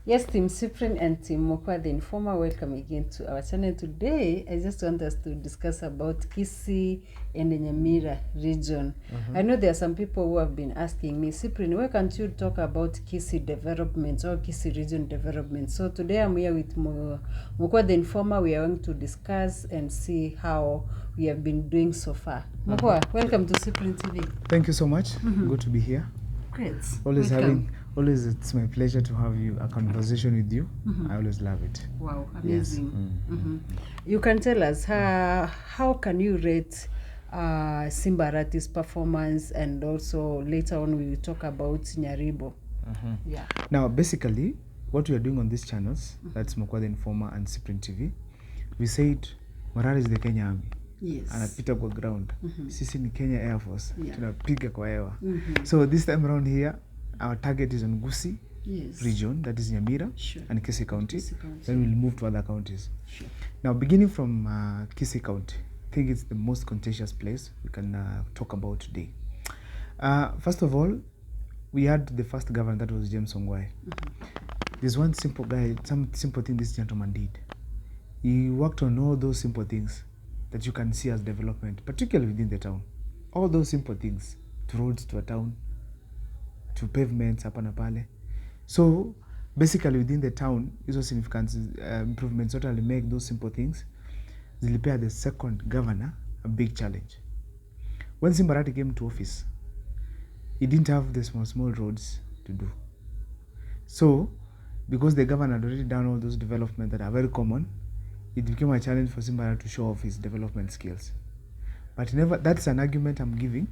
Yes, Team Cyprian and Team Mokwa, the informer, welcome again to our channel. Today, I just want us to discuss about Kisii and the Nyamira region. I know there are some people who have been asking me, Cyprian, why can't you talk about Kisii development or Kisii region development? So today I'm here with Mokwa, the informer. We are going to discuss and see how we have been doing so far. Mokwa, welcome to Cyprian TV. Thank you so much. Good to be here. Great. Always it's my pleasure to have a conversation with you. I always love it. Wow, amazing. You can tell us how can you rate Simba Arati's performance, and also later on we will talk about Nyaribo. Yeah. Now, basically, what we are doing on these channels, that's Mokwa the Informer and Cyprian TV, we said Morale is the Kenya Army. Yes. Anapita kwa ground. Sisi ni Kenya Air Force. Yeah. Tunapiga kwa hewa. So this time around here, our target is on Gusii region, that is Nyamira and Kisii County. Then we'll move to other counties. Sure. Now, beginning from Kisii County, I think it's the most contentious place we can talk about today. First of all, we had the first governor, that was James Ongwae. There's one simple guy, some simple thing this gentleman did. He worked on all those simple things that you can see as development, particularly within the town. All those simple things, to roads to a town, to pavements, hapa na pale. So basically within the town, hizo significant improvements totally make those simple things. Zilipea the second governor a big challenge. When Simba Arati came to office, he didn't have the small roads to do. So because the governor had already done all those developments that are very common, it became a challenge for Simba Arati to show off his development skills. But that's an argument I'm giving,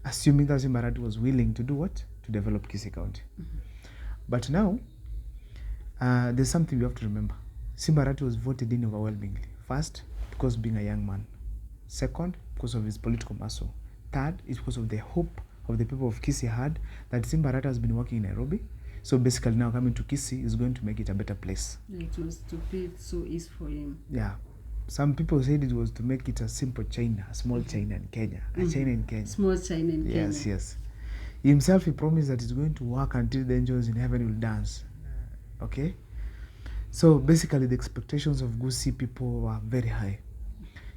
assuming that Simba Arati was willing to do what? To develop Kisii County. But now, there's something we have to remember. Simba Arati was voted in overwhelmingly. First, because of being a young man. Second, because of his political muscle. Third, is because of the hope of the people of Kisii had that Simba Arati has been working in Nairobi. So basically now coming to Kisii is going to make it a better place. It was to be so easy for him. Yeah. Some people said it was to make it a simple China, a small China in Kenya. A China in Kenya. Small China in Kenya. Yes. Himself, he promised that he's going to work until the angels in heaven will dance. Okay? So basically the expectations of Gusii people were very high.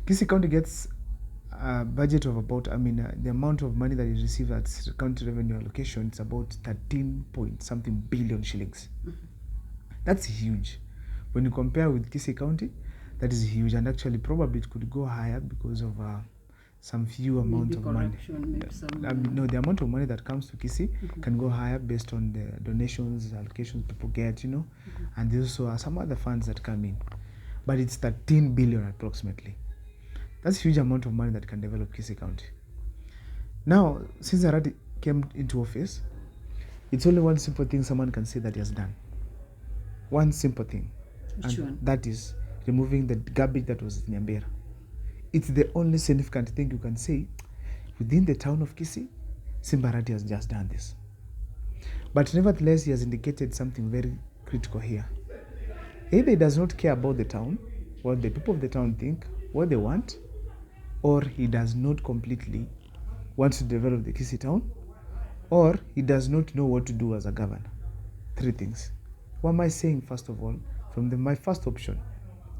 Kisii County gets a budget of about, the amount of money that it receives at county revenue allocation, it's about 13 point something billion shillings. That's huge. When you compare with Kisii County, that is huge, and actually probably it could go higher because of some few amount of money. No, the amount of money that comes to Kisii can go higher based on the donations, allocations people get, and there also are some other funds that come in. But it's 13 billion approximately. That's a huge amount of money that can develop Kisii County. Now, since Arati came into office, it's only one simple thing someone can say that he has done. One simple thing. Which one? That is removing the garbage that was in Nyambera. It's the only significant thing you can say within the town of Kisii. Simba Arati has just done this. But nevertheless, he has indicated something very critical here. Either he does not care about the town, what the people of the town think, what they want, or he does not completely want to develop the Kisii town, or he does not know what to do as a governor. Three things. What am I saying, first of all, from my first option,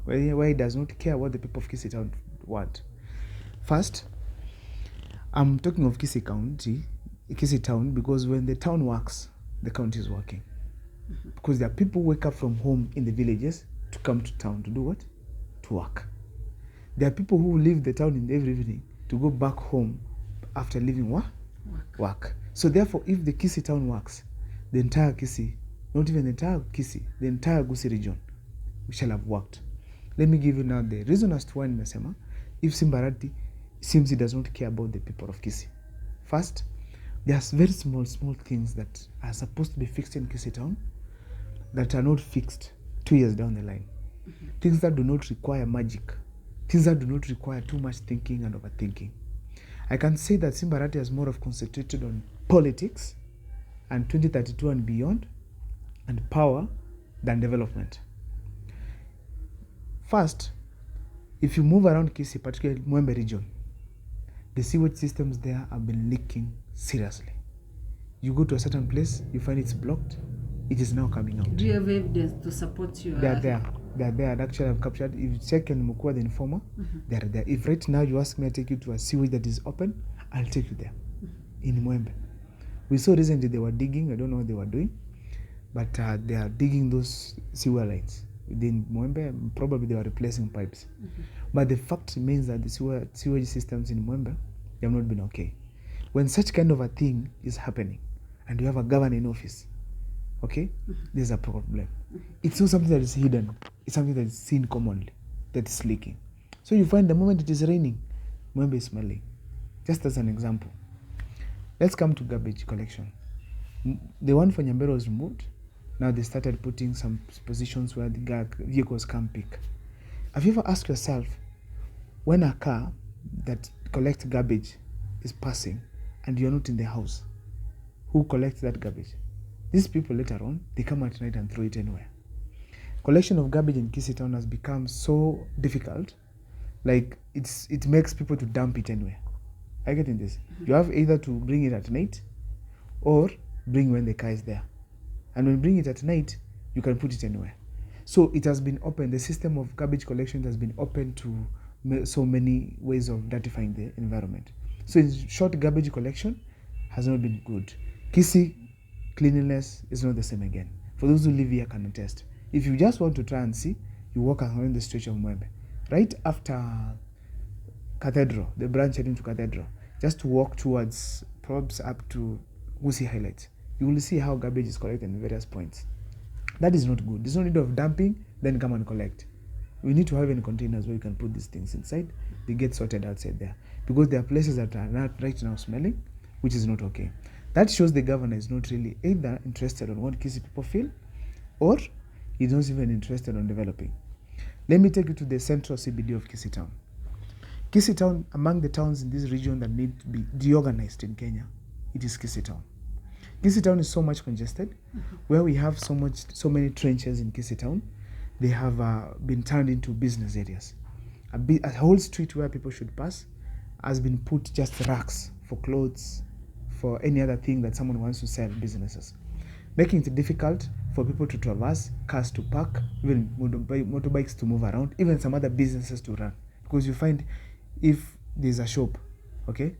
where he does not care what the people of Kisii town want? First, I'm talking of Kisii town, because when the town works, the county is working. Because there are people who wake up from home in the villages to come to town to do what? To work. There are people who leave the town in every evening to go back home after leaving work. So therefore, if the Kisii town works, the entire Kisii, not even the entire Kisii, the entire Gusii region, we shall have worked. Let me give you now the reason as to why nimesema, if Simba Arati seems he does not care about the people of Kisii. First, there's very small things that are supposed to be fixed in Kisii town that are not fixed 2 years down the line. Things that do not require magic. Things that do not require too much thinking and overthinking. I can say that Simba Arati has more of concentrated on politics and 2032 and beyond and power than development. First, if you move around Kisii, particularly Mwembe region, the sewage systems there have been leaking seriously. You go to a certain place, you find it's blocked. it is now coming out. Do you have evidence to support your... They are there, and actually I've captured. If you check in Mukua, the informer, they are there. If right now you ask me to take you to a sewage that is open, I'll take you there. In Mwembe. We saw recently they were digging, I don't know what they were doing, but they are digging those sewer lines. Within Mwembe, probably they were replacing pipes. But the fact remains that the sewage systems in Mwembe, they have not been okay. When such kind of a thing is happening, and you have a governor in office, okay, there's a problem. It's not something that is hidden. It's something that is seen commonly, that is leaking. So you find the moment it is raining, Mwembe is smelling. Just as an example. Let's come to garbage collection. The one for Nyambero was removed. Now they started putting some positions where the vehicles can pick. Have you ever asked yourself, when a car that collects garbage is passing and you're not in the house, who collects that garbage? These people later on, they come at night and throw it anywhere. Collection of garbage in Kisii town has become so difficult, like it makes people to dump it anywhere. I get in this. You have either to bring it at night or bring when the car is there. And when you bring it at night, you can put it anywhere. So it has been open. The system of garbage collection has been open to so many ways of dirtifying the environment. So in short, garbage collection has not been good. Kisii cleanliness is not the same again. For those who live here can attest. If you just want to try and see, you walk around the stretch of Mwembe. Right after Cathedral, the branch heading to Cathedral, just to walk towards, probes up to Gusii Highlights, you will see how garbage is collected in various points. That is not good. There's no need of dumping, then come and collect. We need to have any containers where you can put these things inside. They get sorted outside there. Because there are places that are not right now smelling, which is not okay. That shows the governor is not really either interested on what Kisii people feel, or he's not even interested on developing. Let me take you to the central CBD of Kisii town. Kisii town, among the towns in this region that need to be deorganized in Kenya, it is Kisii town. Kisii town is so much congested, where we have so many trenches in Kisii town. They have been turned into business areas. A whole street where people should pass has been put just racks for clothes, for any other thing that someone wants to sell, businesses, making it difficult for people to traverse, cars to park, even motorbikes to move around, even some other businesses to run. Because you find if there's a shop, okay,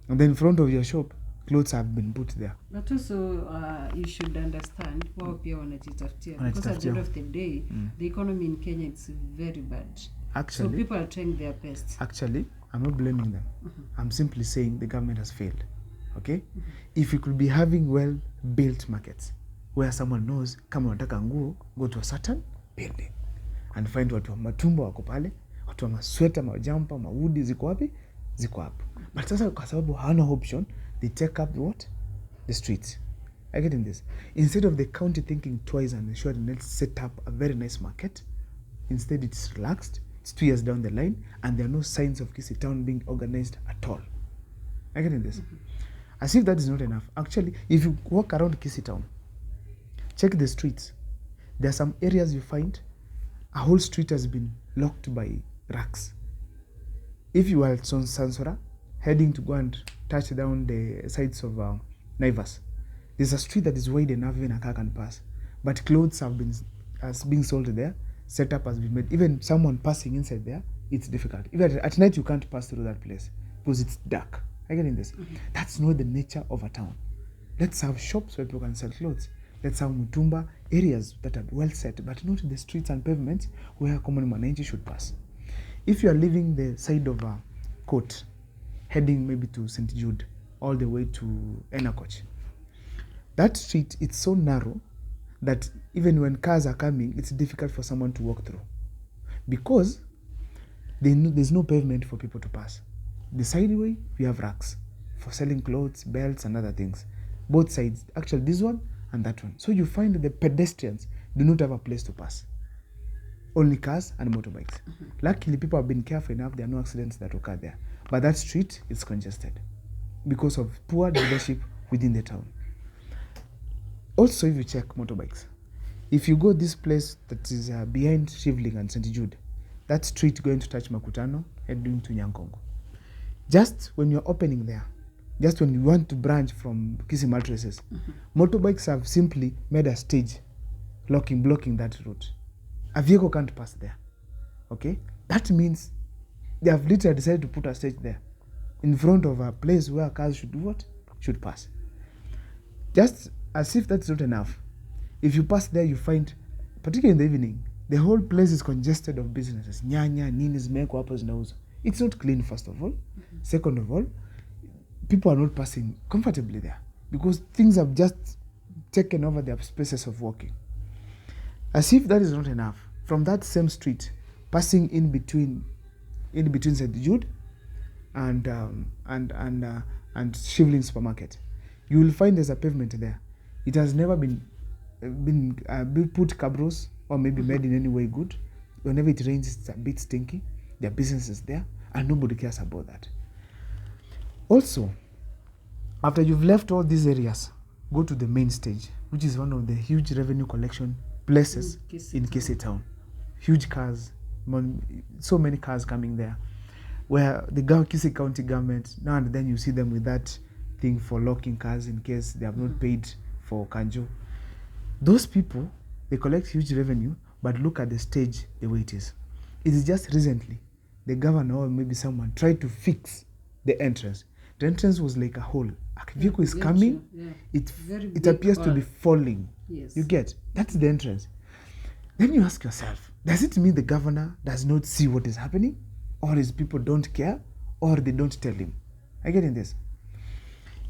and then in front of your shop, clothes have been put there. But also, you should understand, because at the end of the day, the economy in Kenya is very bad. Actually, so people are trying their best. Actually, I'm not blaming them. I'm simply saying the government has failed. Okay? If you could be having well-built markets where someone knows, kama unataka nguo, go to a certain building and find watu wa matumbo wako pale, watu wa masweta, majampa, maudi ziko wapi? Ziko hapo. But sasa kwa sababu hawana option, they take up what? The streets. I get in this. Instead of the county thinking twice and ensuring let's set up a very nice market, instead it's relaxed, it's 2 years down the line, and there are no signs of Kisii town being organized at all. I get in this. As if that is not enough. Actually, if you walk around Kisii town, check the streets. There are some areas you find a whole street has been locked by racks. If you are at Sansora, heading to go and touch down the sides of Naivas, there's a street that is wide enough even a car can pass. But clothes have been being sold there, setup has been made. Even someone passing inside there, it's difficult. Even at night, you can't pass through that place because it's dark. I get in this. That's not the nature of a town. Let's have shops where people can sell clothes. Let's have mutumba areas that are well set, but not in the streets and pavements where common mwananchi should pass. If you are leaving the side of a court, heading maybe to St. Jude, all the way to Enakoch, that street, it's so narrow that even when cars are coming, it's difficult for someone to walk through because there's no pavement for people to pass. The sideway, we have racks for selling clothes, belts, and other things. Both sides, actually this one and that one. So you find that the pedestrians do not have a place to pass. Only cars and motorbikes. Luckily, people have been careful enough, there are no accidents that occur there. But that street is congested because of poor leadership within the town. Also, if you check motorbikes, if you go this place that is behind Shivling and St. Jude, that street going to touch Makutano, heading to Nyankongo. Just when you're opening there, just when you want to branch from Kisii mattresses, motorbikes have simply made a stage blocking that route. A vehicle can't pass there. Okay? That means they have literally decided to put a stage there in front of a place where cars should do what? Should pass. Just as if that's not enough. If you pass there, you find, particularly in the evening, the whole place is congested of businesses. Nyanya, nini zimewekwa hapo zinauzwa. It's not clean, first of all. Second of all, people are not passing comfortably there because things have just taken over their spaces of walking. As if that is not enough, from that same street, passing in between St. Jude and Shivling Supermarket, you will find there's a pavement there. It has never been put cabros or maybe made in any way good. Whenever it rains, it's a bit stinky. There are businesses there, and nobody cares about that. Also, after you've left all these areas, go to the main stage, which is one of the huge revenue collection places in Kisii town. Huge cars, so many cars coming there, where the Kisii County government, now and then you see them with that thing for locking cars in case they have not paid for Kanjo. Those people, they collect huge revenue, but look at the stage the way it is. It is just recently, the governor or maybe someone tried to fix the entrance. The entrance was like a hole. A vehicle is coming, it appears to be falling. Yes. You get? That's the entrance. Then you ask yourself, does it mean the governor does not see what is happening? Or his people don't care? Or they don't tell him? Are you getting this?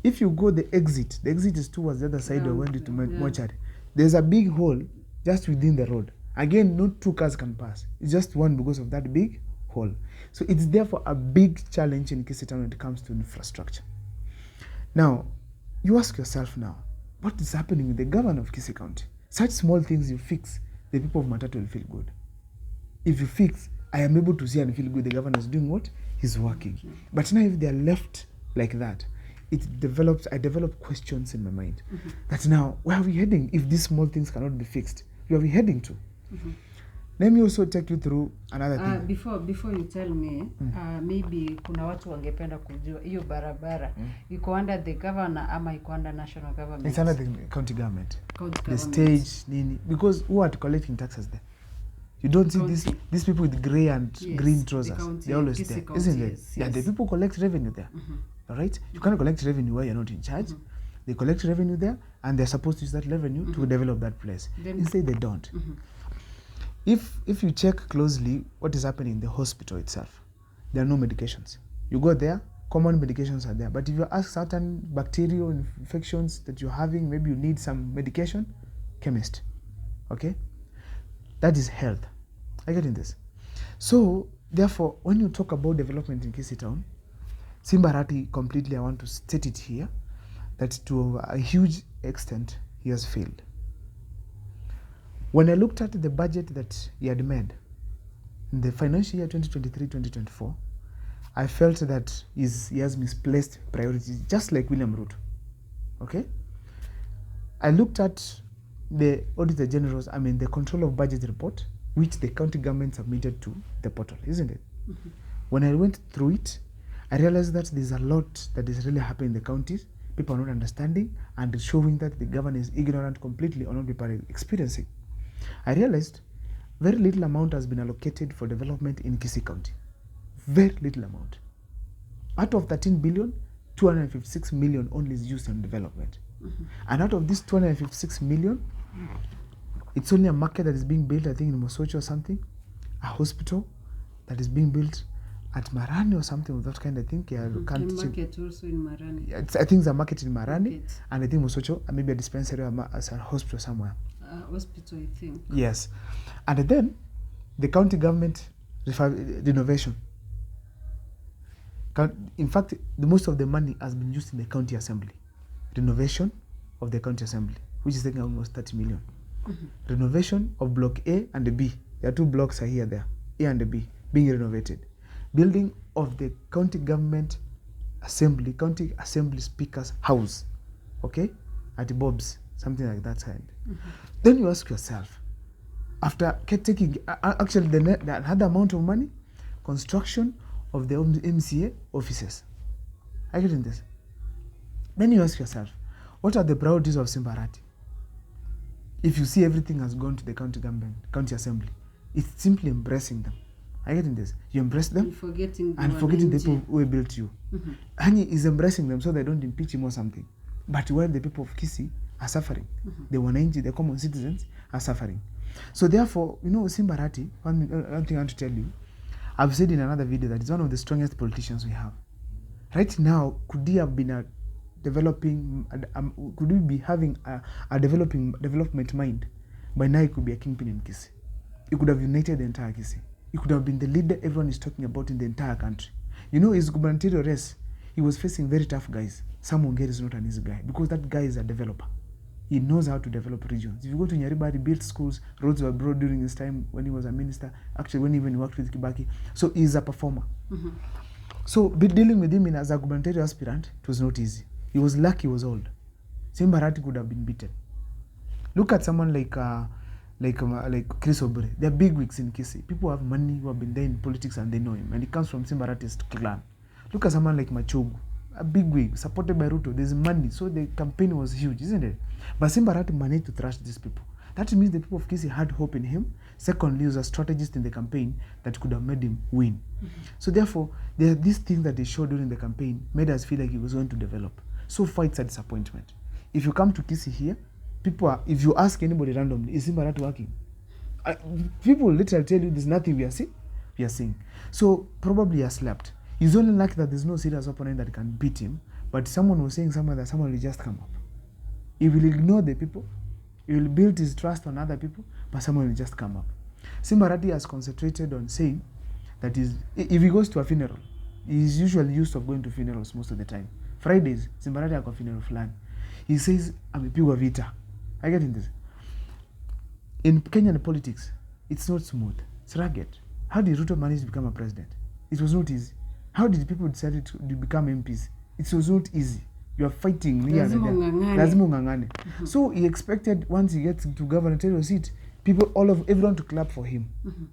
If you go the exit is towards the other side of when to mortuary. There's a big hole just within the road. Again, no two cars can pass. It's just one because of that big hole. So it's therefore a big challenge in Kisii town when it comes to infrastructure. Now, you ask yourself now, what is happening with the governor of Kisii County? Such small things you fix, the people of Matatu will feel good. If you fix, I am able to see and feel good, the governor is doing what? He's working. But now if they are left like that, I develop questions in my mind. That now, where are we heading if these small things cannot be fixed? Where are we heading to? Let me also take you through another thing. Before you tell me, maybe kuna watu wangependa kujua hiyo barabara iko under the governor ama iko under national government? It's under the county government. The stage, nini, because who are collecting taxes there? You don't see these people with grey and green trousers. They're always there, isn't it? Yeah, the people collect revenue there. All right? You can't collect revenue where you're not in charge. They collect revenue there, and they're supposed to use that revenue to develop that place. Instead, they don't. If you check closely what is happening in the hospital itself, there are no medications. You go there, common medications are there. But if you ask certain bacterial infections that you're having, maybe you need some medication, chemist. Okay? That is health. I get in this. So, therefore, when you talk about development in Kisii town, Simba Arati completely, I want to state it here, that to a huge extent, he has failed. When I looked at the budget that he had made in the financial year 2023-2024, I felt that he has misplaced priorities, just like William Ruto. Okay? I looked at the Auditor General's, the control of budget report, which the county government submitted to the portal, isn't it? When I went through it, I realized that there's a lot that is really happening in the counties. People are not understanding and showing that the government is ignorant completely on what people are experiencing. I realized very little amount has been allocated for development in Kisii County. Very little amount. Out of 13 billion, 256 million only is used on development. And out of this 256 million, it's only a market that is being built, I think in Mosocho or something, a hospital that is being built at Marani or something of that kind, I think. Yeah, market also in Marani. I think it's a market in Marani, and I think Mosocho, maybe a dispensary or a hospital somewhere. Hospital, I think. Yes. And then the county government renovation. In fact, the most of the money has been used in the county assembly. Renovation of the county assembly, which is taking almost 30 million. Renovation of block A and the B. There are two blocks are here, there, A and the B, being renovated. Building of the county government assembly, county assembly speaker's house, okay, at Bob's, something like that kind. Then you ask yourself, after taking actually the other amount of money, construction of the MCA offices. Are you getting this? Then you ask yourself, what are the priorities of Simba Arati? If you see everything has gone to the county government, county assembly, it's simply embracing them. Are you getting this? You embrace them And forgetting the people who built you. And he is embracing them so they don't impeach him or something. But while the people of Kisii are suffering, the wananchi, the common citizens, are suffering. So therefore, Simba Arati, one thing I want to tell you, I've said in another video that he's one of the strongest politicians we have. Right now, could he have been could we be having a development mind? By now, he could be a kingpin in Kisii. He could have united the entire Kisii. He could have been the leader everyone is talking about in the entire country. His gubernatorial race, he was facing very tough guys. Sam Wongeri is not an easy guy because that guy is a developer. He knows how to develop regions. If you go to Nyariba, he built schools, roads were broad during his time when he was a minister, actually when he even worked with Kibaki. So he's a performer. So dealing with him as a gubernatorial aspirant, it was not easy. He was lucky he was old. Simba Arati could have been beaten. Look at someone like Chris Obure. They're big wigs in Kisii. People who have money, who have been there in politics and they know him. And he comes from Simba Arati's clan. Look at someone like Machogu, a big wig, supported by Ruto. There's money, so the campaign was huge, isn't it? But Simba Arati managed to thrash these people. That means the people of Kisii had hope in him. Secondly, he was a strategist in the campaign that could have made him win. So therefore, there are these things that he showed during the campaign made us feel like he was going to develop. So far, it's a disappointment. If you come to Kisii here, if you ask anybody randomly, is Simba Arati working? People will literally tell you there's nothing we are seeing. So probably he has slept. He's only lucky that there's no serious opponent that can beat him. But someone was saying somewhere that someone will just come up. He will ignore the people. He will build his trust on other people, but someone will just come up. Simba Arati has concentrated on saying that if he goes to a funeral, he's usually used to going to funerals most of the time. Fridays, Simba Arati has a funeral plan. He says, amepigwa vita. I get in this. In Kenyan politics, it's not smooth. It's rugged. How did Ruto manage to become a president? It was not easy. How did people decide to become MPs? It was not easy. You are fighting. Lazima ungangane. So he expected once he gets to gubernatorial seat, everyone to clap for him.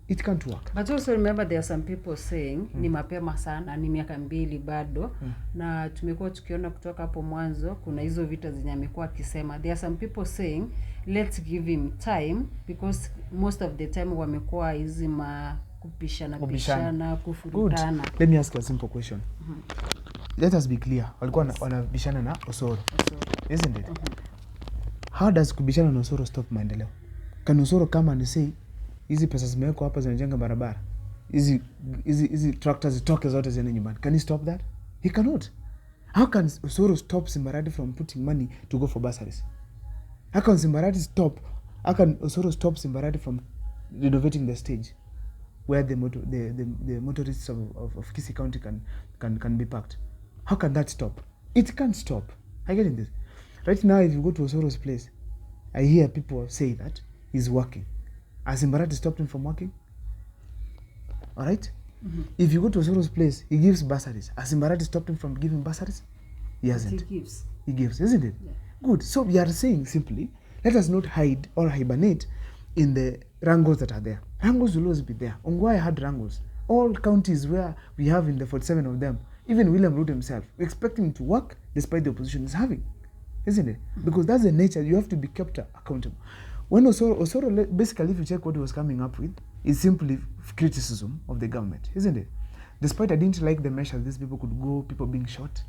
It can't work. But also remember there are some people saying ni mapema sana, ni miaka 2 bado na tumekuwa tukiona kutoka hapo mwanzo kuna hizo vita zenye amekuwa akisema. There are some people saying let's give him time because most of the time wamekuwa hizi kupishana kufurutana. Let me ask you a simple question. Let us be clear. Walikuwa wanabishana na Osoro. Isn't it? How does kubishana na Osoro stop maendeleo? Can Osoro come and say hizi pesa zimewekwa hapa zinajenga barabara? Hizi tractors zitoke zote ziende nyumbani. Can he stop that? He cannot. How can Osoro stop Simba Arati from putting money to go for bursaries? How can Osoro stop Simba Arati from renovating the stage where the motorists of Kisii County can be parked? How can that stop? It can't stop. I get in this. Right now, if you go to Osoro's place, I hear people say that he's working. Has Simba Arati stopped him from working? All right? If you go to Osoro's place, he gives bursaries. Has Simba Arati stopped him from giving bursaries? He hasn't. He gives, isn't it? Yeah. Good. So we are saying simply, let us not hide or hibernate in the wrangles that are there. Wrangles will always be there. Ongwae had wrangles. All counties where we have in the 47 of them, even William Ruto himself, we expect him to work despite the opposition is having. Isn't it? Because that's the nature. You have to be kept accountable. When Osoro, basically, if you check what he was coming up with, is simply criticism of the government, isn't it? Despite I didn't like the measures, these people could go, people being shot,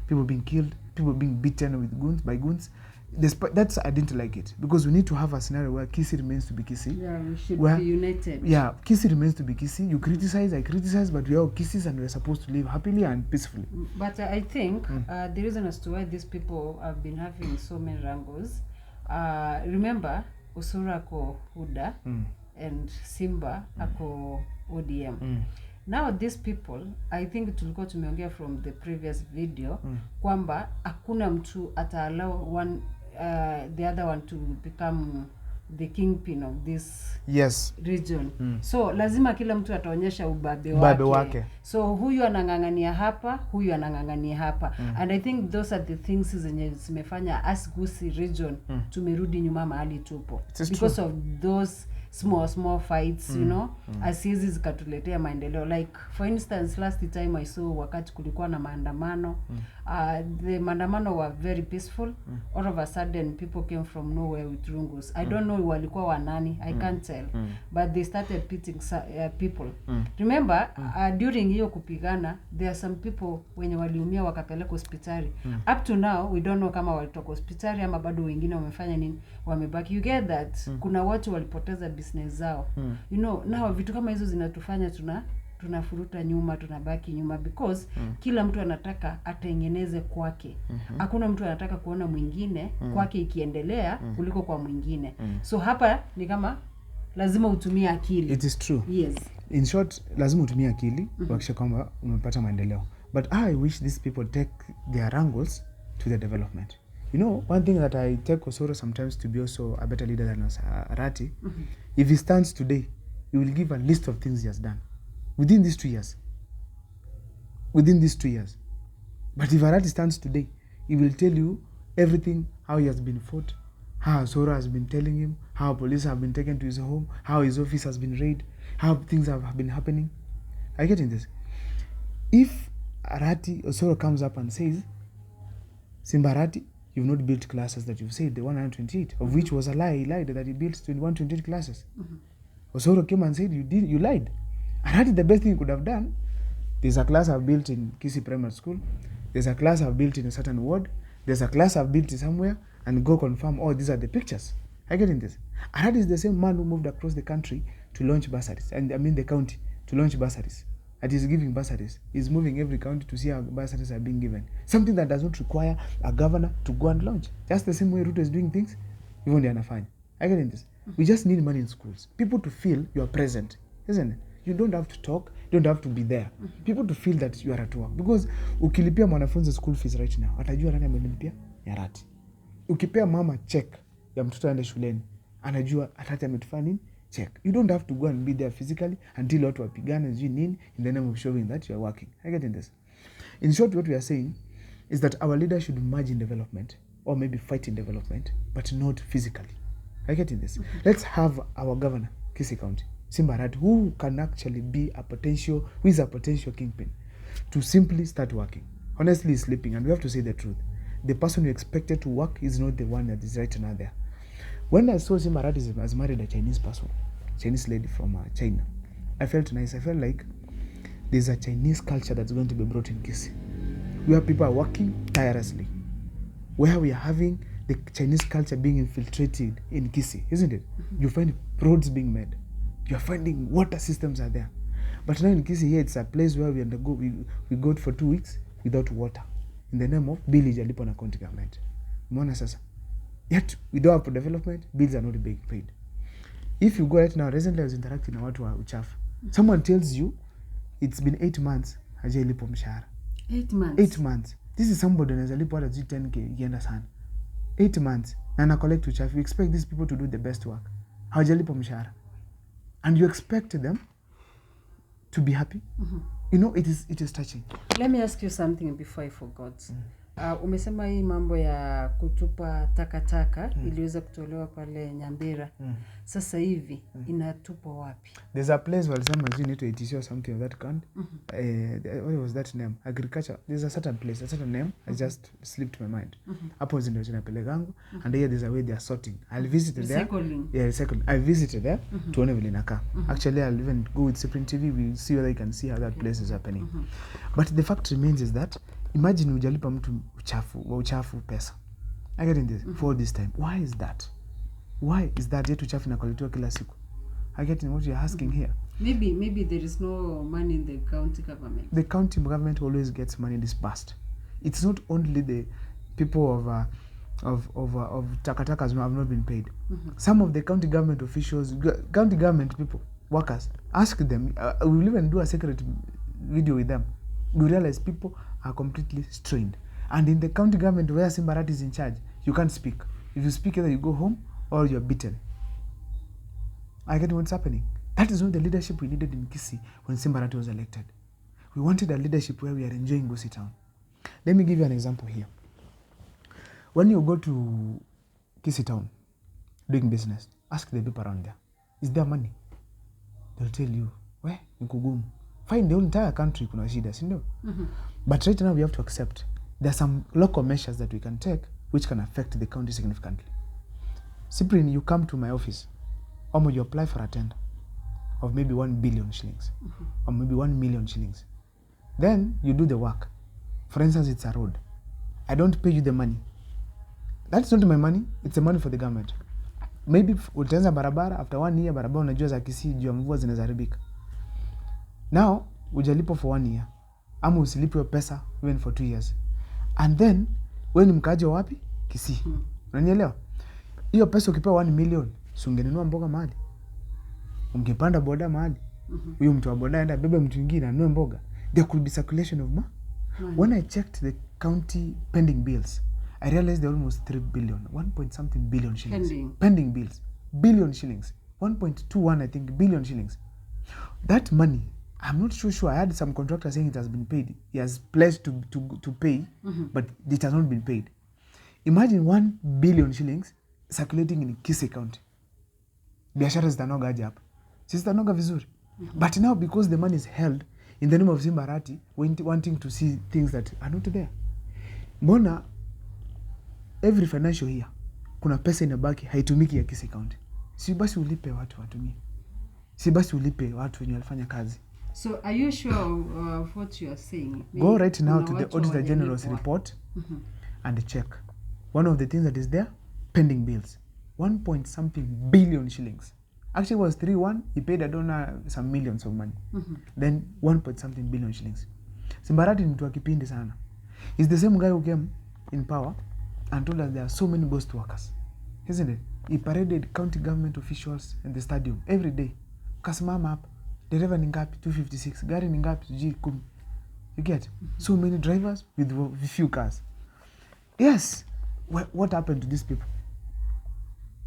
people being killed, people being beaten by goons. Despite that, I didn't like it because we need to have a scenario where Kisii remains to be Kisii. Yeah, we should be united. Yeah, Kisii remains to be Kisii. You criticize, I criticize, but we are all Kisiis and we're supposed to live happily and peacefully. But I think the reason as to why these people have been having so many wrangles, remember, Osoro ako UDA and Simba ako ODM. Now these people, I think tulikuwa tumeongea from the previous video kwamba hakuna mtu allow the other one to become the kingpin of this region. So lazima kila mtu ataonyesha ubabe wake. So huyu anangangania hapa, huyu anangangania hapa. And I think those are the things zenye zimefanya as Gusii region tumerudi nyuma mahali tupo. Because of those small fights, you know, asizi zikatuletea maendeleo. Like for instance, last time I saw wakati kulikuwa na maandamano, the maandamano were very peaceful. All of a sudden people came from nowhere with rungus. I don't know walikuwa wanani, I can't tell, but they started beating people. Remember, during hiyo kupigana, there are some people wenye waliumia wakapeleka hospitali. Up to now we don't know kama walitoka hospitali ama bado wengine wamefanya nini, wamebaki. You get that? Kuna watu walipoteza business zao. You know, now vitu kama hizo zinatufanya tunafuruta nyuma, tunabaki nyuma, because kila mtu anataka atengeneze kwake. Hakuna mtu anataka kuona mwingine kwake ikiendelea kuliko kwa mwingine. So hapa ni kama lazima utumie akili. It is true. Yes. In short, lazima utumie akili kuhakikisha kwamba umepata maendeleo. But I wish these people take their angles to the development. You know, one thing that I take Osoro sometimes to be also a better leader than Arati, if he stands today, he will give a list of things he has done within these 2 years. Within these 2 years. But if Arati stands today, he will tell you everything, how he has been fought, how Osoro has been telling him, how police have been taken to his home, how his office has been raided, how things have been happening. Are you getting this? If Arati Osoro comes up and says, Simba Arati, you've not built classes that you've said, the 128, of which was a lie. He lied that he built 128 classes. Osoro came and said, you lied. Arati, the best thing you could have done, there's a class I've built in Kisii Primary School, there's a class I've built in a certain ward, there's a class I've built somewhere, and go confirm, oh, these are the pictures. Are you getting this? Arati is the same man who moved across the country to launch bursaries, and I mean the county, to launch bursaries. And he's giving bursaries. He's moving every county to see how bursaries are being given. Something that does not require a governor to go and launch. Just the same way Ruto is doing things, even the anafanya. Are you getting this? We just need money in schools. People to feel you are present, isn't it? You don't have to talk, you don't have to be there. People to feel that you are at work. Because ukilipia mwanafunzi school fees right now, atajua nani amelipia? Ni Arati. Ukipea mama check ya mtoto aende shuleni, anajua Arati ametufanya nini? Check. You don't have to go and be there physically until watu wapigane nini in the name of showing that you are working. I get in this. In short, what we are saying is that our leaders should merge in development, or maybe fight in development, but not physically. I get in this. Let's have our governor, Kisii County, Simba Arati, who can actually be who is a potential kingpin, to simply start working. Honestly, he's sleeping, and we have to say the truth. The person you expected to work is not the one that is right now there. When I saw Simba Arati has married a Chinese person, Chinese lady from China, I felt nice. I felt like there's a Chinese culture that's going to be brought in Kisii, where people are working tirelessly, where we are having the Chinese culture being infiltrated in Kisii, isn't it? You find roads being made. You're finding water systems are there. But now in Kisii here, it's a place where we go for 2 weeks without water in the name of bill ijalipo na county government. Umeona sasa? Yet we don't have development, bills are not being paid. If you go right now, recently I was interacting na watu wa uchafu. Someone tells you it's been 8 months hajalipo mshahara. 8 months. 8 months. This is somebody anaweza lipo hata 10k ikienda sana. 8 months na ana collect uchafu. You expect these people to do the best work. Hawajalipo mshahara. And you expect them to be happy. You know, it is touching. Let me ask you something before I forgot. Umesema hii mambo ya kutupa takataka iliweza kutolewa pale Nyambera. Sasa hivi inatupwa wapi? There's a place where someone need to ETC or something of that kind. What was that name? Agriculture. There's a certain place, a certain name. I just slipped my mind. Hapo ndio tunapelekangu, and here there's a way they are sorting. I'll visit there. Yeah, recycling. I visited there tuone vile inakaa. Actually, I'll even go with Supreme TV. We'll see whether I can see how that place is happening. But the fact remains is that imagine ujalipa mtu uchafu pesa. I get in this for this time. Why is that? Why is that yetu uchafu inakoletiwa kila siku? I get in what you're asking here. Maybe there is no money in the county government. The county government always gets money disbursed. It's not only the people of takatakas who have not been paid. Some of the county government officials, county government people, workers, ask them. We'll even do a secret video with them. We realize people are completely strained. And in the county government where Simba Arati is in charge, you can't speak. If you speak, either you go home or you're beaten. I get what's happening. That is not the leadership we needed in Kisii when Simba Arati was elected. We wanted a leadership where we are enjoying Gusii town. Let me give you an example here. When you go to Kisii town doing business, ask the people around there. is there money? They'll tell you, we ni kugumu. Fine, the whole entire country kuna shida, si ndio? But right now we have to accept there are some local measures that we can take which can affect the county significantly. Cyprian, you come to my office, or you apply for a tender of maybe 1 billion shillings, or maybe 1 million shillings. Then you do the work. For instance, it's a road. I don't pay you the money. That's not my money, it's the money for the government. Maybe utaanza barabara, after 1 year barabara unajua za Kisii juu ya mvua zinaharibika. Now, ujalipo for 1 year. Ama usilipo pesa even for 2 years. And then, wewe ni mkaaji wa wapi? Kisii. Unanielewa? Hiyo pesa ukipewa 1 million, si ungenunua mboga mahali. Ungepanda boda mahali. Huyo mtu wa boda aenda bebe mtu mwingine anunue mboga. There could be circulation of money. When I checked the county pending bills, I realized there are almost 3 billion, 1 point something billion shillings. Pending bills. Billion shillings. 1.21, I think, billion shillings. That money, I'm not sure. I had some contractor saying it has been paid. He has pledged to pay, but it has not been paid. Imagine 1 billion shillings circulating in Kisii County. Biashara zitanoga aje hapa. Sisi zitanoga vizuri. But now because the money is held in the name of Simba Arati, wanting to see things that are not there. Mbona every financial year kuna pesa inabaki haitumiki ya Kisii County. Si basi ulipe watu watumie. Si basi ulipe watu wenye walifanya kazi. So are you sure of what you are saying? Go right now to the Auditor General's report and check. One of the things that is there, pending bills. 1 point something billion shillings. Actually it was 3-1, he paid a donor some millions of money. Then 1 point something billion shillings. Simba Arati ni mtu wa kipindi sana. He's the same guy who came in power and told us there are so many ghost workers. Isn't it? He paraded county government officials in the stadium every day. Kasimama hapa. Dereva ni ngapi? 256. Gari ni ngapi? 10. You get? So many drivers with few cars. Yes. What happened to these people?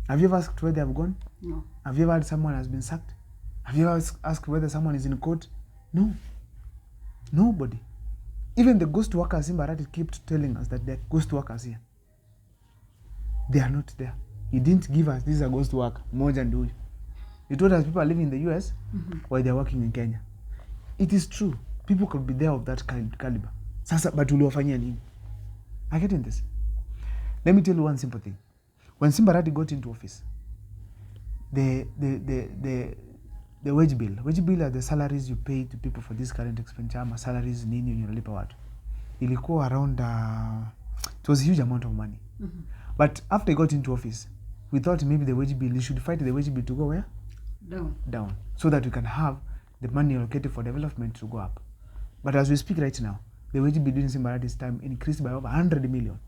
Have you ever asked where they have gone? No. Have you ever heard someone has been sacked? Have you ever asked whether someone is in court? No. Nobody. Even the ghost workers in Arati kept telling us that there are ghost workers here. They are not there. He didn't give us this is a ghost worker. Moja ndio. He told us people are living in the US while they are working in Kenya. It is true. People could be there of that caliber. Sasa but uliwafanyia nini? I get in this. Let me tell you one simple thing. When Simba Arati got into office, the wage bill are the salaries you pay to people for this current expenditure, ama salaries nini unalipa watu. Ilikuwa around it was a huge amount of money. But after he got into office, we thought maybe the wage bill, you should fight the wage bill to go where? Down. So that we can have the money allocated for development to go up. But as we speak right now, the wage bill during Simba Arati's time increased by over 100 million.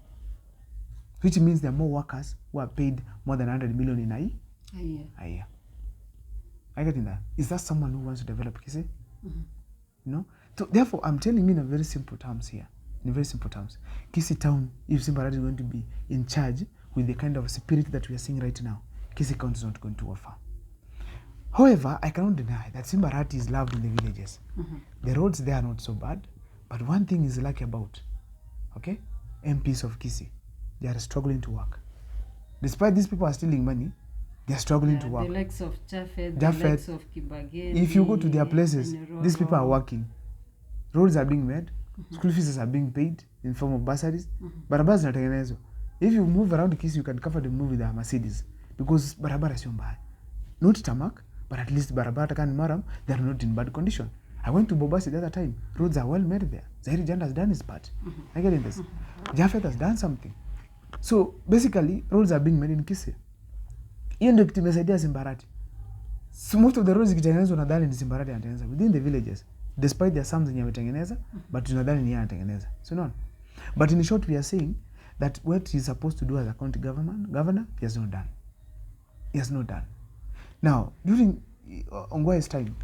Which means there are more workers who are paid more than 100 million in a year. I get in that. Is that someone who wants to develop Kisii? No? So therefore, I'm telling you in a very simple terms here. In very simple terms. Kisii town, if Simba Arati is going to be in charge with the kind of spirit that we are seeing right now, Kisii County is not going to offer. However, I cannot deny that Simba Arati is loved in the villages. The roads there are not so bad, but one thing is lucky about, okay, MPs of Kisii, they are struggling to work. Despite these people are stealing money, they are struggling to work. The likes of Japheth, the likes of Kibageni. If you go to their places, these people are working. Roads are being made, school fees are being paid in form of bursaries. Barabara zinatengenezwa. If you move around Kisii, you can comfortably move with a Mercedes because barabara sio mbaya. Not tarmac, but at least barabara kan maram, they are not in bad condition. I went to Bobasi the other time. Roads are well made there. Zahiri Janda has done his part. I get in this. Japheth has done something. So basically, roads are being made in Kisii. Hiyo ndio kitu imesaidia Simba Arati. So most of the roads zikitengenezwa nadhani ni Simba Arati anatengeneza within the villages. Despite there are some zenye ametengeneza, but tunadhani ni yeye anatengeneza. So no. But in short, we are saying that what he is supposed to do as a county governor, he has not done. He has not done. Now, during Ongwae's time,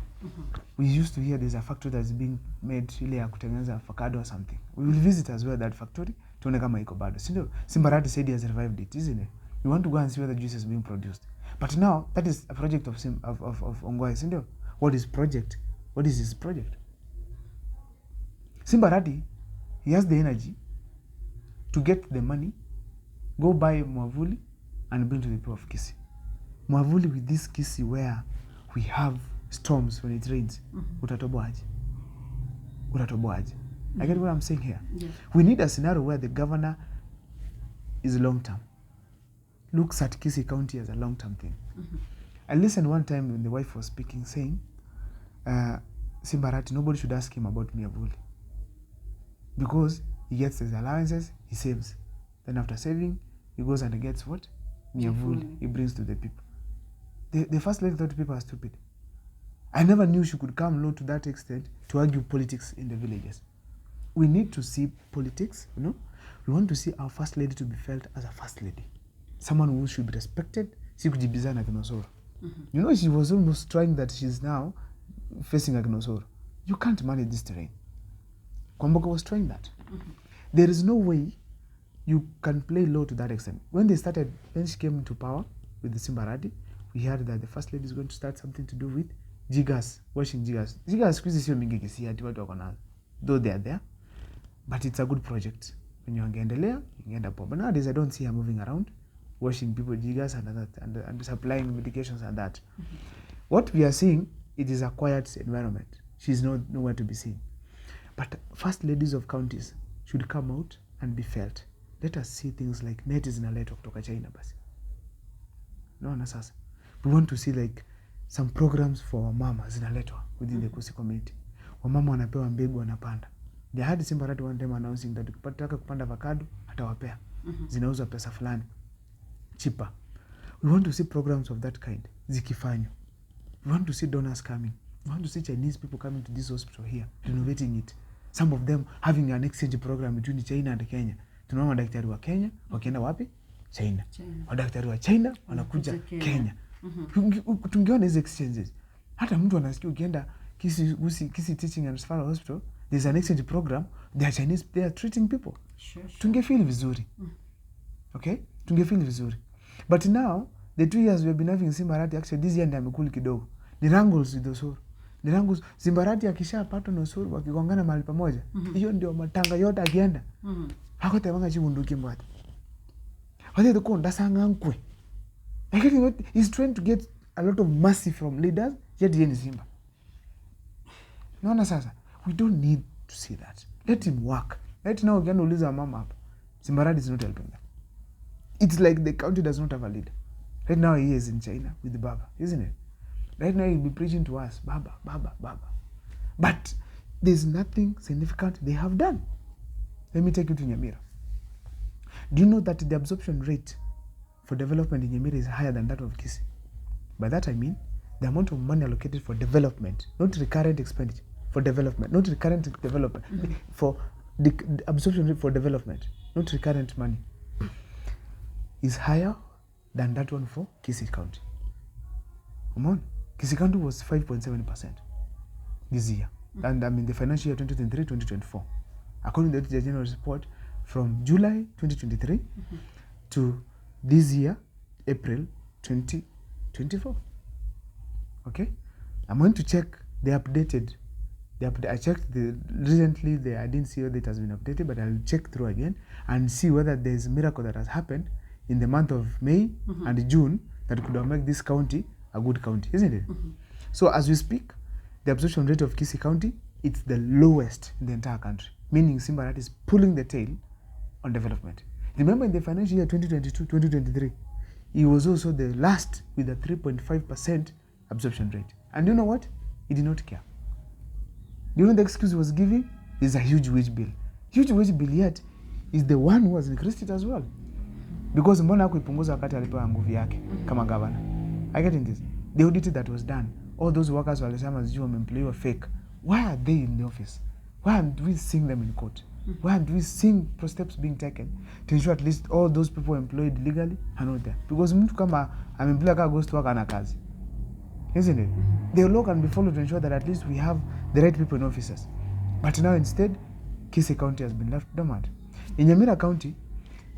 we used to hear there's a factory that's being made ile ya kutengeneza avocado or something. We will visit as well that factory tuone kama iko bado. Sindio? Simba Arati said he has revived it, isn't it? We want to go and see whether juice is being produced. But now, that is a project of Ongwae, sindio? What is project? What is his project? Simba Arati, he has the energy to get the money, go buy mwavuli, and bring to the people of Kisii. Mwavuli with this Kisii where we have storms when it rains. Utatoboaje? I get what I'm saying here. Yeah. We need a scenario where the governor is long-term. Looks at Kisii County as a long-term thing. I listened one time when the wife was speaking, saying, Simba Arati, nobody should ask him about Miavuli. Because he gets his allowances, he saves. Then after saving, he goes and gets what? Miavuli. He brings to the people. The first lady thought people are stupid. I never knew she could come low to that extent to argue politics in the villages. We need to see politics, you know. We want to see our first lady to be felt as a first lady. Someone who should be respected. Si kujibizana Kinosoro. You know, she was almost trying that she's now facing a Kinosoro. You can't manage this terrain. Kwamboka was trying that. There is no way you can play low to that extent. When she came into power with the Simba Arati, we heard that the first lady is going to start something to do with jigas, washing jigas. Jigas squeeze sio mingi Kisii ati watu wako nazo. Though they are there, but it's a good project. When you angeendelea, you can end up. But nowadays I don't see her moving around, washing people jigas and supplying medications and that. What we are seeing, it is a quiet environment. She's nowhere to be seen. But first ladies of counties should come out and be felt. Let us see things like net zinaletwa kutoka China basi. Naona sasa. We want to see like some programs for wamama zinaletwa within the Kisii community. Wamama wanapewa mbegu wanapanda. They had Simba Arati one time announcing that ukitaka kupanda avocado atawapea. Zinauzwa pesa fulani. Cheaper. We want to see programs of that kind zikifanywa. We want to see donors coming. We want to see Chinese people coming to this hospital here, renovating it. Some of them having an exchange program between China and Kenya. Tunaona madaktari wa Kenya wakienda wapi? China. Madaktari wa China wanakuja Kenya. Tungeona hizo exchanges. Hata mtu anasikia ukienda Kisii Teaching and Referral Hospital, there's an exchange program. They are Chinese, they are treating people. Sure. Tungefeel vizuri. Okay? Tungefeel vizuri. But now, the 2 years we have been having Simba Arati, actually this year ndio amekuli kidogo. Ni wrangles with Osoro. Ni wrangles. Simba Arati akishapatwa na Osoro wakigongana mahali pamoja. Hiyo ndio matanga yote akienda. Hakote wanga chibunduki mbata. Wale tuko ndasanga nkwe. I get what he's trying to get a lot of mercy from leaders, yet yeye ni Simba. Naona sasa, we don't need to see that. Let him work. Right now ukienda uliza mama hapa. Simba Arati is not helping them. It's like the county does not have a leader. Right now he is in China with the Baba, isn't it? Right now he'll be preaching to us, Baba, Baba, Baba. But there's nothing significant they have done. Let me take you to Nyamira. Do you know that the absorption rate for development in Nyamira is higher than that of Kisii? By that I mean the amount of money allocated for development, not recurrent expenditure, for development, not recurrent development, for the absorption rate for development, not recurrent money, is higher than that one for Kisii County. Come on. Kisii County was 5.7% this year. And I mean the financial year 2023-2024. According to the general report, from July 2023 to this year, April 2024. Okay? I'm going to check the updated. I checked recently, I didn't see whether it has been updated, but I'll check through again and see whether there's a miracle that has happened in the month of May and June that could have made this county a good county, isn't it? So as we speak, the absorption rate of Kisii County, it's the lowest in the entire country, meaning Simba Arati is pulling the tail on development. Remember in the financial year 2022-2023, he was also the last with a 3.5% absorption rate. And you know what? He did not care. You know the excuse he was giving is a huge wage bill. Huge wage bill yet is the one who has increased it as well. Because mbona hakuipunguza wakati alipewa nguvu yake kama governor. I get in this. The audit that was done, all those workers walisema sijui wameemployiwa fake. Why are they in the office? Why aren't we seeing them in court? Why aren't we seeing steps being taken to ensure at least all those people employed legally are not there? Because mtu kama ameemployed kama goes to work ana kazi. Isn't it? The law can be followed to ensure that at least we have the right people in offices. But now instead, Kisii County has been left dormant. In Nyamira County,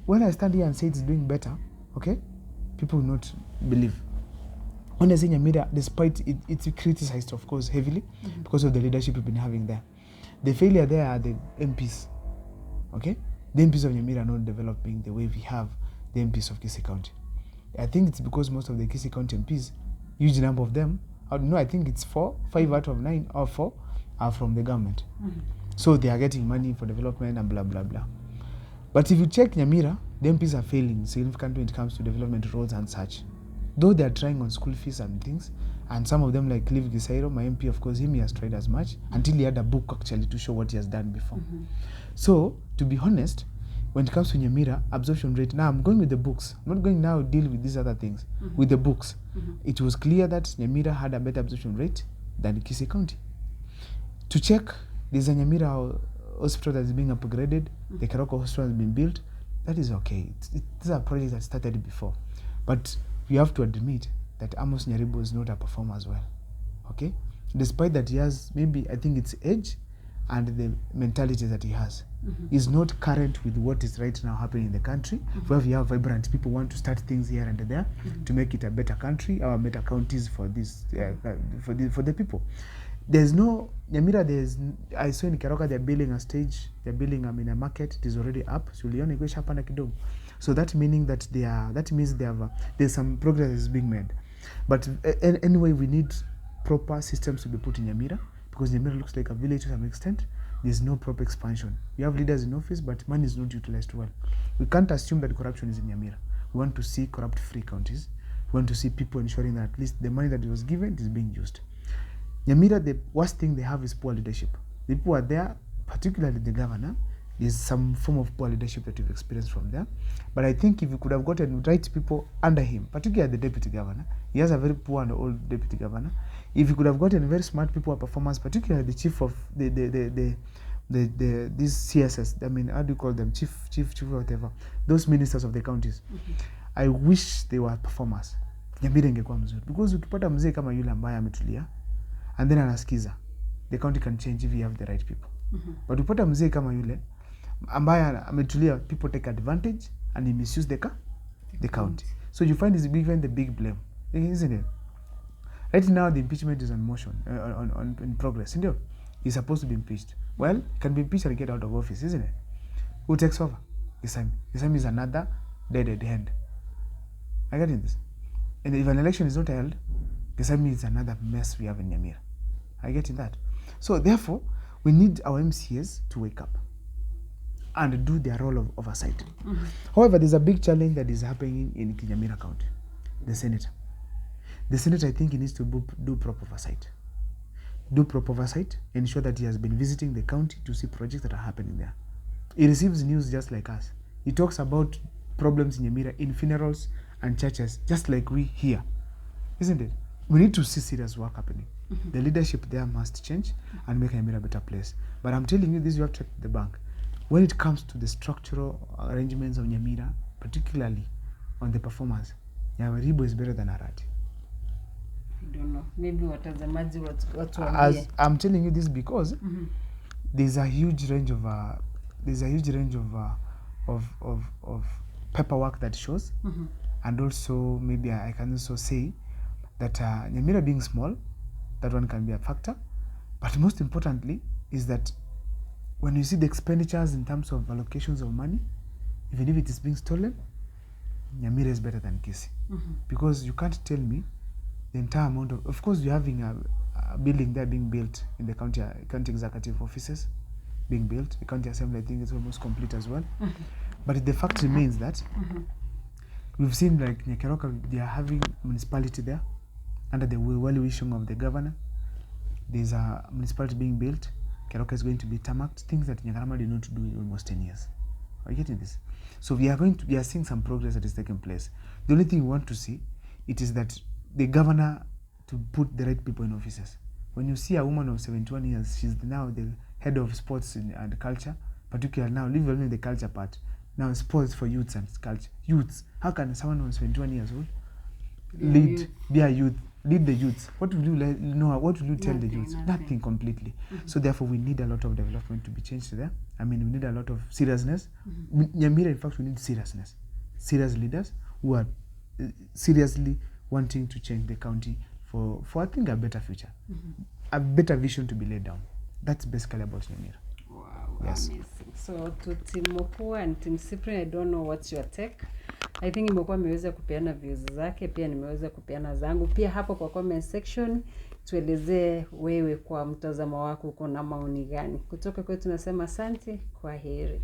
when I stand here and say it's doing better, okay, people will not believe. When I say Nyamira, despite it's criticized, of course, heavily because of the leadership we've been having there. The failure there are the MPs, okay? The MPs of Nyamira are not developing the way we have the MPs of Kisii County. I think it's because most of the Kisii County MPs, huge number of them, I think it's 5 out of 9 or 4 are from the government. So they are getting money for development and blah, blah, blah. But if you check Nyamira, the MPs are failing significantly when it comes to development roads and such. Though they are trying on school fees and things, and some of them like Clive Gisairo, my MP, of course, he has tried as much until he had a book actually to show what he has done before. So, to be honest, when it comes to Nyamira, absorption rate, now I'm going with the books. I'm not going now to deal with these other things. With the books, it was clear that Nyamira had a better absorption rate than Kisii County. To check, there's a Nyamira hospital that is being upgraded. The Keroko hospital has been built. That is okay. These are projects that started before. But you have to admit that Amos Nyaribo is not a performer as well. Okay? Despite that he has, maybe, I think it's age and the mentality that he has. Is not current with what is right now happening in the country, where we have vibrant people want to start things here and there to make it a better country, or better counties for this, for the people. There's no Nyamira. I saw in Keroka they're building a stage. They're building a market. It is already up. So that meaning that that means they have there's some progress is being made. But anyway, we need proper systems to be put in Nyamira, because Nyamira looks like a village to some extent. There's no proper expansion. We have leaders in office, but money is not utilized well. We can't assume that corruption is in Nyamira. We want to see corrupt-free counties. We want to see people ensuring that at least the money that was given is being used. Nyamira, the worst thing they have is poor leadership. The people are there, particularly the governor. There's some form of poor leadership that we've experienced from there. But I think if you could have gotten right people under him, particularly the deputy governor, he has a very poor and old deputy governor. If you could have gotten very smart people or performers, particularly the chief of these CSS, I mean, how do you call them? Chief, whatever. Those ministers of the counties. I wish they were performers. Nyamira ingekuwa mzuri. Because utupata mzee kama yule ambaye ametulia, and then anasikiza, the county can change if you have the right people. But utupata mzee kama yule ambaye ametulia, people take advantage and he misuse the county. So you find he's given the big blame, isn't it? Right now the impeachment is on motion, in progress, isn't it? He's supposed to be impeached. Well, he can be impeached and get out of office, isn't it? Who takes over? Gesami is another dead end. I get in this. And if an election is not held, Gesami is another mess we have in Nyamira. I get in that. So therefore, we need our MCAs to wake up and do their role of oversight. However, there's a big challenge that is happening in Nyamira County. The Senate. The Senate, I think, he needs to do proper oversight. Do proper oversight, ensure that he has been visiting the county to see projects that are happening there. He receives news just like us. He talks about problems in Nyamira in funerals and churches, just like we here, isn't it? We need to see serious work happening. The leadership there must change and make Nyamira a better place. But I'm telling you this, you have to check the bank. When it comes to the structural arrangements of Nyamira, particularly on the performance, Nyamiribo is better than Arati. I don't know. Maybe watazamaji watu As I'm telling you this because there's a huge range of paperwork that shows, and also maybe I can also say that Nyamira being small, that one can be a factor. But most importantly is that when you see the expenditures in terms of allocations of money, even if it is being stolen, Nyamira is better than Kisii. Because you can't tell me the entire amount of course, you're having a building there being built in the county executive offices being built. The county assembly, I think, is almost complete as well. But the fact remains that we've seen like Keroka, they are having municipality there under the well-wishing of the governor. There's a municipality being built. Keroka is going to be tarmacked, things that Nyakarama did not do in almost 10 years. Are you getting this? So we are seeing some progress that is taking place. The only thing we want to see, it is that the governor to put the right people in offices. When you see a woman of 71 years, she's now the head of sports and culture, particularly now, leave only the culture part. Now sports for youths and culture. Youths. How can someone who is 21 years old lead the youths? What will you what will you tell the youths? Nothing completely. So therefore we need a lot of development to be changed there. I mean, we need a lot of seriousness. Nyamira, in fact, we need seriousness. Serious leaders who are seriously wanting to change the county for I think a better future, a better vision to be laid down. That's basically about Nyamira. Wow, yes. Amazing. So to Team Mopua and Team Cyprian, I don't know what's your take. I think imekuwa ameweza kupeana views zake, pia nimeweza kupeana zangu. Pia hapo kwa comment section tuelezee wewe kwa mtazamo wako uko na maoni gani. Kutoka kwetu tunasema asante, kwa heri.